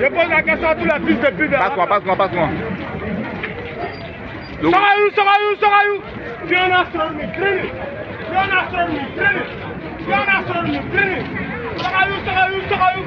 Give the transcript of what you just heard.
Je pose la question à tous les fils de pute. Passe-moi. Sorayou. Viens à Sormi, Sorayou.